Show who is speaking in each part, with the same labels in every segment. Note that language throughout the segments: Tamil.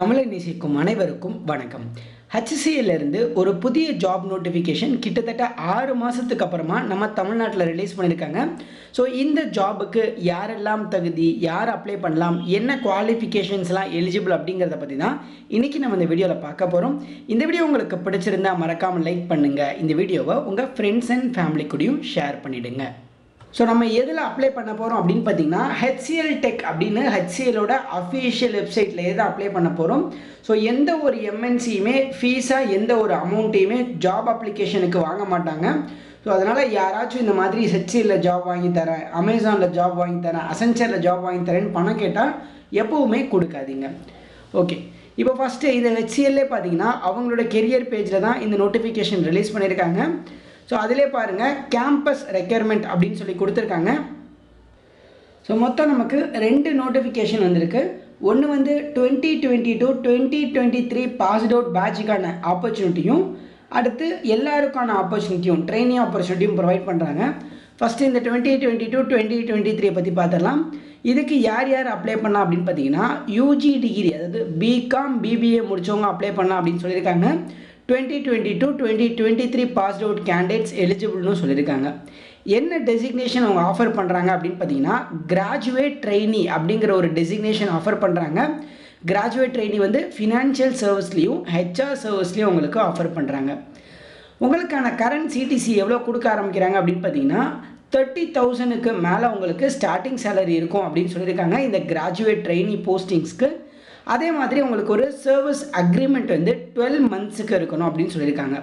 Speaker 1: தமிழை நேசிக்கும் அனைவருக்கும் வணக்கம். HCL இருந்து ஒரு புதிய ஜாப் நோட்டிஃபிகேஷன் கிட்டத்தட்ட 6 மாதத்துக்கு அப்புறமா நம்ம தமிழ்நாட்டில் ரிலீஸ் பண்ணியிருக்காங்க. ஸோ இந்த ஜாபுக்கு யாரெல்லாம் தகுதி, யார் அப்ளை பண்ணலாம், என்ன குவாலிஃபிகேஷன்ஸ்லாம் எலிஜிபிள் அப்படிங்கிறத பற்றி தான் இன்றைக்கி நம்ம இந்த வீடியோவில் பார்க்க போகிறோம். இந்த வீடியோ உங்களுக்கு பிடிச்சிருந்தால் மறக்காமல் லைக் பண்ணுங்கள். இந்த வீடியோவை உங்கள் ஃப்ரெண்ட்ஸ் அண்ட் ஃபேமிலி கூடயும் ஷேர் பண்ணிவிடுங்க. ஸோ நம்ம எதில் அப்ளை பண்ண போகிறோம் அப்படின்னு பார்த்தீங்கன்னா HCL Tech அப்படின்னு HCLோட அஃபிஷியல் வெப்சைட்டில் எதை அப்ளை பண்ண போகிறோம். ஸோ எந்த ஒரு MNCயுமே ஃபீஸாக எந்த ஒரு அமௌண்ட்டையுமே ஜாப் அப்ளிகேஷனுக்கு வாங்க மாட்டாங்க. ஸோ அதனால் யாராச்சும் இந்த மாதிரி HCLல ஜாப் வாங்கி தரேன், அமேசானில் ஜாப் வாங்கி தரேன், அசென்ச்சரில் ஜாப் வாங்கி தரேன்னு பணம் கேட்டால் எப்போவுமே கொடுக்காதீங்க. ஓகே, இப்போ ஃபஸ்ட்டு இந்த HCLலே பார்த்தீங்கன்னா அவங்களோட கெரியர் பேஜில் தான் இந்த நோட்டிஃபிகேஷன் ரிலீஸ் பண்ணியிருக்காங்க. ஸோ அதிலே பாருங்கள் கேம்பஸ் ரெக்யர்மெண்ட் அப்படின்னு சொல்லி கொடுத்துருக்காங்க. ஸோ மொத்தம் நமக்கு 2 நோட்டிஃபிகேஷன் வந்திருக்கு. ஒன்று வந்து 2022-2023 பாஸ்ட் அவுட் பேட்சுக்கான ஆப்பர்ச்சுனிட்டியும், அடுத்து எல்லாருக்கான ஆப்பர்ச்சுனிட்டியும் ட்ரைனிங் ஆப்பர்ச்சுனிட்டியும் ப்ரொவைட் பண்ணுறாங்க. ஃபஸ்ட்டு இந்த 2022-2023 பற்றி பார்த்துடலாம். இதுக்கு யார் யார் அப்ளை பண்ணலாம் அப்படின்னு பார்த்தீங்கன்னா UG டிகிரி, அதாவது பிகாம் BBA முடித்தவங்க அப்ளை பண்ணலாம் அப்படின்னு சொல்லியிருக்காங்க. 2022-2023 பாஸ்ட் அவுட் கேண்டிடேட்ஸ் எலிஜிபிள்னு சொல்லியிருக்காங்க. என்ன டெசிக்னேஷன் அவங்க ஆஃபர் பண்ணுறாங்க அப்படின்னு பார்த்தீங்கன்னா கிராஜுவேட் ட்ரெயினி அப்படிங்கிற ஒரு டெசிக்னேஷன் ஆஃபர் பண்ணுறாங்க. கிராஜுவேட் ட்ரெயினி வந்து ஃபினான்ஷியல் சர்வீஸ்லேயும் HR சர்வீஸ்லேயும் உங்களுக்கு ஆஃபர் பண்ணுறாங்க. உங்களுக்கான கரண்ட் CTC எவ்வளோ கொடுக்க ஆரம்பிக்கிறாங்க அப்படின்னு பார்த்தீங்கன்னா 30,000க்கு மேலே உங்களுக்கு ஸ்டார்டிங் சேலரி இருக்கும் அப்படின்னு சொல்லியிருக்காங்க இந்த கிராஜுவேட் ட்ரெயினி போஸ்டிங்ஸ்க்கு. அதே மாதிரி உங்களுக்கு ஒரு சர்வீஸ் அக்ரிமெண்ட் வந்து 12 மந்த்ஸுக்கு இருக்கணும் அப்படின்னு சொல்லியிருக்காங்க.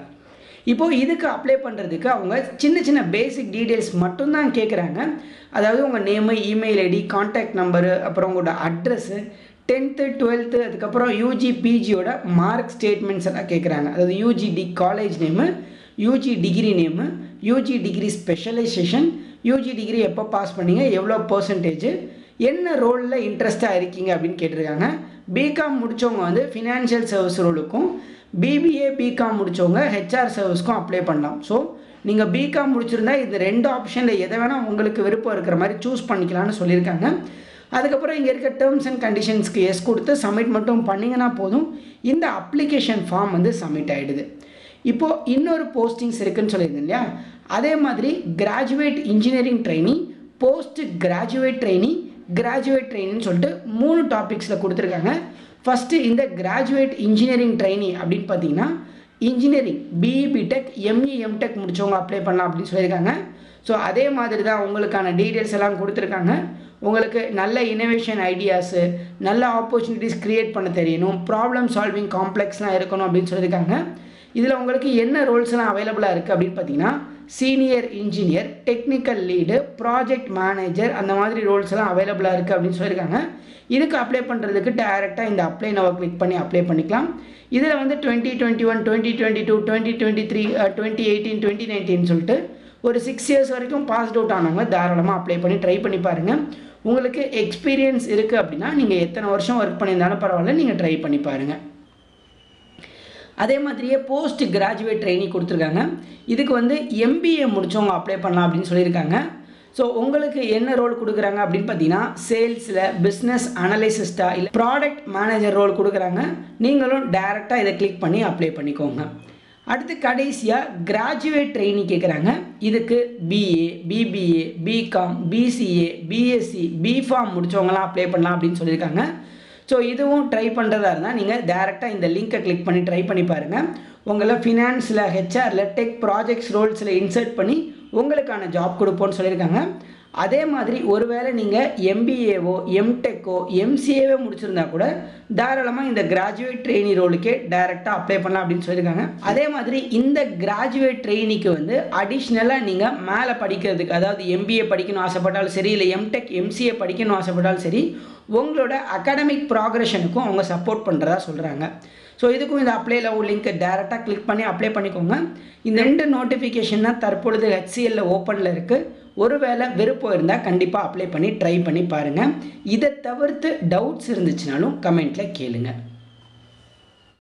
Speaker 1: இப்போது இதுக்கு அப்ளை பண்ணுறதுக்கு அவங்க சின்ன சின்ன பேசிக் டீட்டெயில்ஸ் மட்டும்தான் கேட்குறாங்க. அதாவது உங்கள் name, email ID, contact number, அப்புறம் உங்களோட அட்ரஸ்ஸு, 10th 12th அதுக்கப்புறம் UG PGயோட மார்க் ஸ்டேட்மெண்ட்ஸ் எல்லாம் கேட்குறாங்க. அதாவது UG college name, UG degree name, UG degree specialization, UG degree எப்போ பாஸ் பண்ணீங்க, எவ்வளோ பர்சன்டேஜ், என்ன ரோலில் இன்ட்ரெஸ்ட்டாக இருக்கீங்க அப்படின்னு கேட்டிருக்காங்க. பிகாம் முடித்தவங்க வந்து ஃபினான்ஷியல் சர்வீஸ் ரோலுக்கும், BBA பிகாம் முடித்தவங்க HR சர்வீஸ்க்கும் அப்ளை பண்ணலாம். ஸோ நீங்கள் பிகாம் முடிச்சிருந்தா இந்த 2 ஆப்ஷனில் எதை வேணால் உங்களுக்கு விருப்பம் இருக்கிற மாதிரி சூஸ் பண்ணிக்கலாம்னு சொல்லியிருக்காங்க. அதுக்கப்புறம் இங்கே இருக்க டேர்ம்ஸ் அண்ட் கண்டிஷன்ஸ்க்கு எஸ் கொடுத்து சப்மிட் மட்டும் பண்ணிங்கன்னா போதும், இந்த அப்ளிகேஷன் ஃபார்ம் வந்து சப்மிட் ஆகிடுது. இப்போது இன்னொரு போஸ்டிங்ஸ் இருக்குதுன்னு சொல்லியிருந்தேன் இல்லையா, அதே மாதிரி graduate engineering trainee, post graduate trainee, graduate ட்ரைனின்னு சொல்லிட்டு 3 டாபிக்ஸில் கொடுத்துருக்காங்க. ஃபஸ்ட்டு இந்த கிராஜுவேட் இன்ஜினியரிங் ட்ரைனி அப்படின்னு பார்த்தீங்கன்னா engineering BE BTech ME MTech முடித்தவங்க அப்ளை பண்ணலாம் அப்படின்னு சொல்லியிருக்காங்க. ஸோ அதே மாதிரி தான் உங்களுக்கான டீட்டெயில்ஸ் எல்லாம் கொடுத்துருக்காங்க. உங்களுக்கு நல்ல இனோவேஷன் ஐடியாஸு, நல்ல ஆப்பர்ச்சுனிட்டிஸ் க்ரியேட் பண்ண தெரியணும், ப்ராப்ளம் சால்விங் காம்ப்ளெக்ஸ்லாம் இருக்கணும் அப்படின்னு சொல்லியிருக்காங்க. இதில் உங்களுக்கு என்ன ரோல்ஸ்லாம் அவைலபிளாக இருக்குது அப்படின்னு பார்த்தீங்கன்னா senior engineer, technical lead, project manager, அந்த மாதிரி ரோல்ஸ் எல்லாம் அவைலபிளாக இருக்குது அப்படின்னு சொல்லியிருக்காங்க. இதுக்கு அப்ளை பண்ணுறதுக்கு டைரெக்டாக இந்த அப்ளை நவ கிளிக் பண்ணி அப்ளை பண்ணிக்கலாம். இதில் வந்து 2021, 2022, 2023, 2018, 2019 சொல்லிட்டு ஒரு 6 இயர்ஸ் வரைக்கும் பாஸ்ட் அவுட் ஆனவங்க தாராளமாக அப்ளை பண்ணி ட்ரை பண்ணி பாருங்கள். உங்களுக்கு எக்ஸ்பீரியன்ஸ் இருக்குது அப்படின்னா நீங்கள் எத்தனை வருஷம் ஒர்க் பண்ணியிருந்தாலும் பரவாயில்ல, நீங்கள் ட்ரை பண்ணி பாருங்கள். அதே மாதிரியே போஸ்ட் கிராஜுவேட் ட்ரைனி கொடுத்துருக்காங்க. இதுக்கு வந்து MBA முடித்தவங்க அப்ளை பண்ணலாம் அப்படின்னு சொல்லியிருக்காங்க. ஸோ உங்களுக்கு என்ன ரோல் கொடுக்குறாங்க அப்படின்னு பார்த்தீங்கன்னா சேல்ஸில் பிஸ்னஸ் அனலிசிஸ்ட்டாக இல்லை ப்ராடக்ட் மேனேஜர் ரோல் கொடுக்குறாங்க. நீங்களும் டைரெக்டாக இதை கிளிக் பண்ணி அப்ளை பண்ணிக்கோங்க. அடுத்து கடைசியாக கிராஜுவேட் ட்ரெயினி கேட்குறாங்க. இதுக்கு BA, BBA, BCom, BCA, BSc, BPharm முடித்தவங்களாம் அப்ளை பண்ணலாம் அப்படின்னு சொல்லியிருக்காங்க. ஸோ இதுவும் ட்ரை பண்ணுறதா இருந்தால் நீங்கள் டேரெக்டாக இந்த லிங்க்கை கிளிக் பண்ணி ட்ரை பண்ணி பாருங்கள். உங்களை ஃபினான்ஸில், HRல, டெக் ப்ராஜெக்ட்ஸ் ரோல்ஸில் இன்சர்ட் பண்ணி உங்களுக்கான ஜாப் கொடுப்போன்னு சொல்லியிருக்காங்க. அதே மாதிரி ஒருவேளை நீங்கள் MBAவோ MTechஓ MCAவோ முடிச்சிருந்தா கூட தாராளமாக இந்த கிராஜுவேட் ட்ரெயினி ரோலுக்கே டைரெக்டாக அப்ளை பண்ணலாம் அப்படின்னு சொல்லியிருக்காங்க. அதே மாதிரி இந்த கிராஜுவேட் ட்ரெயினிக்கு வந்து அடிஷ்னலாக நீங்கள் மேலே படிக்கிறதுக்கு, அதாவது MBA படிக்கணும் ஆசைப்பட்டாலும் சரி, இல்லை MTech MCA படிக்கணும் ஆசைப்பட்டாலும் சரி, உங்களோட அகாடமிக் ப்ராக்ரெஷனுக்கும் அவங்க சப்போர்ட் பண்ணுறதா சொல்கிறாங்க. ஸோ இதுக்கும் இந்த அப்ளை லவ் லிங்க்கை டேரெக்டாக கிளிக் பண்ணி அப்ளை பண்ணிக்கோங்க. இந்த 2 நோட்டிஃபிகேஷன் தான் தற்பொழுது HCLல ஓப்பனில் இருக்குது. ஒருவேளை விருப்பம் இருந்தால் கண்டிப்பாக அப்ளை பண்ணி ட்ரை பண்ணி பாருங்கள். இதை தவிர்த்து டவுட்ஸ் இருந்துச்சுனாலும் கமெண்ட்டில் கேளுங்கள்.